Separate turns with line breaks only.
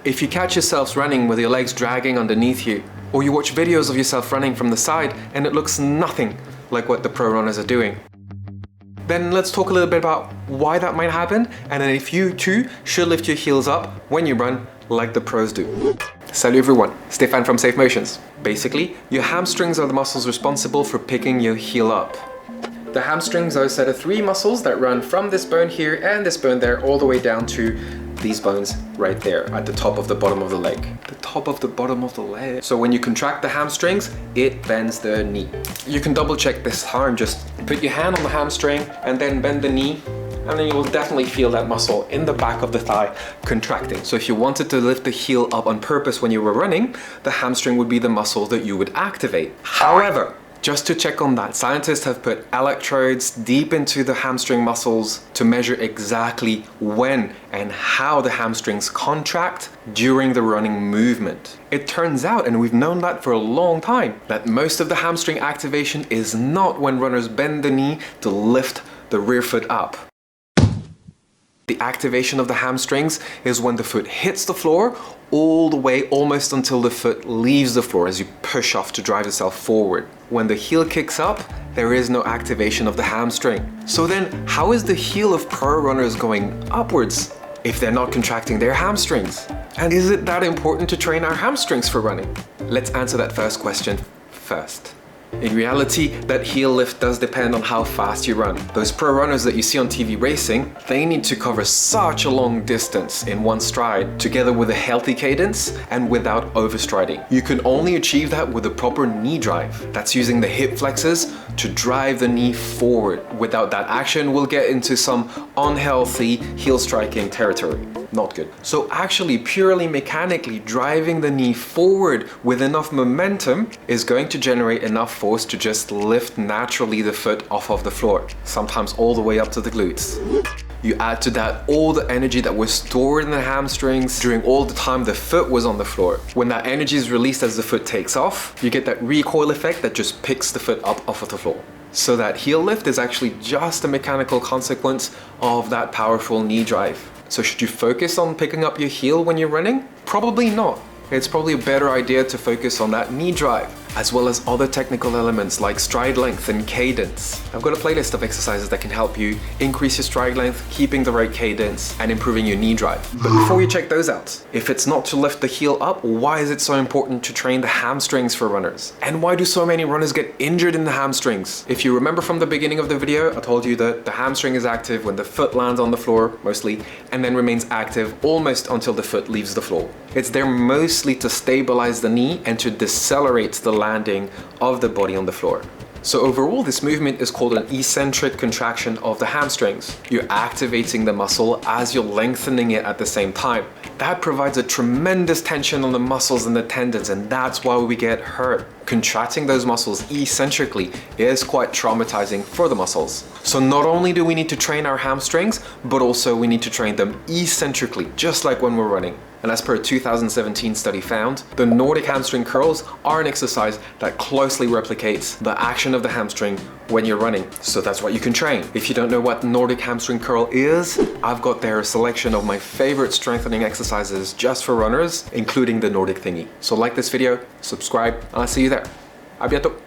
If you catch yourself running with your legs dragging underneath you, or you watch videos of yourself running from the side and it looks nothing like what the pro runners are doing, then let's talk a little bit about why that might happen, and then if you too should lift your heels up when you run like the pros do. Salut everyone, Stefan from Safe Motions. Basically, your hamstrings are the muscles responsible for picking your heel up. The hamstrings are a set of 3 muscles that run from this bone here and this bone there all the way down to these bones right there at the top of the bottom of the leg. The top of the bottom of the leg. So when you contract the hamstrings, it bends the knee. You can double check this time. Just put your hand on the hamstring and then bend the knee, and then you will definitely feel that muscle in the back of the thigh contracting. So if you wanted to lift the heel up on purpose when you were running, the hamstring would be the muscle that you would activate. However, just to check on that, scientists have put electrodes deep into the hamstring muscles to measure exactly when and how the hamstrings contract during the running movement. It turns out, and we've known that for a long time, that most of the hamstring activation is not when runners bend the knee to lift the rear foot up. The activation of the hamstrings is when the foot hits the floor all the way almost until the foot leaves the floor as you push off to drive yourself forward. When the heel kicks up, there is no activation of the hamstring. So then, how is the heel of pro runners going upwards if they're not contracting their hamstrings? And is it that important to train our hamstrings for running? Let's answer that first question first. In reality, that heel lift does depend on how fast you run. Those pro runners that you see on TV racing, they need to cover such a long distance in one stride, together with a healthy cadence and without overstriding. You can only achieve that with a proper knee drive. That's using the hip flexors to drive the knee forward. Without that action, we'll get into some unhealthy heel striking territory. Not good. So actually, purely mechanically driving the knee forward with enough momentum is going to generate enough force to just lift naturally the foot off of the floor, sometimes all the way up to the glutes. You add to that all the energy that was stored in the hamstrings during all the time the foot was on the floor. When that energy is released as the foot takes off, you get that recoil effect that just picks the foot up off of the floor. So that heel lift is actually just a mechanical consequence of that powerful knee drive. So should you focus on picking up your heel when you're running? Probably not. It's probably a better idea to focus on that knee drive, as well as other technical elements like stride length and cadence. I've got a playlist of exercises that can help you increase your stride length, keeping the right cadence, and improving your knee drive. But before you check those out, if it's not to lift the heel up, why is it so important to train the hamstrings for runners? And why do so many runners get injured in the hamstrings? If you remember from the beginning of the video, I told you that the hamstring is active when the foot lands on the floor, mostly, and then remains active almost until the foot leaves the floor. It's there mostly to stabilize the knee and to decelerate the landing of the body on the floor. So overall, this movement is called an eccentric contraction of the hamstrings. You're activating the muscle as you're lengthening it at the same time. That provides a tremendous tension on the muscles and the tendons, and that's why we get hurt. Contracting those muscles eccentrically is quite traumatizing for the muscles. So not only do we need to train our hamstrings, but also we need to train them eccentrically, just like when we're running. And as per a 2017 study found, the Nordic hamstring curls are an exercise that closely replicates the action of the hamstring when you're running. So that's what you can train. If you don't know what Nordic hamstring curl is, I've got there a selection of my favorite strengthening exercises just for runners, including the Nordic thingy. So like this video, subscribe, and I'll see you there. A bientôt!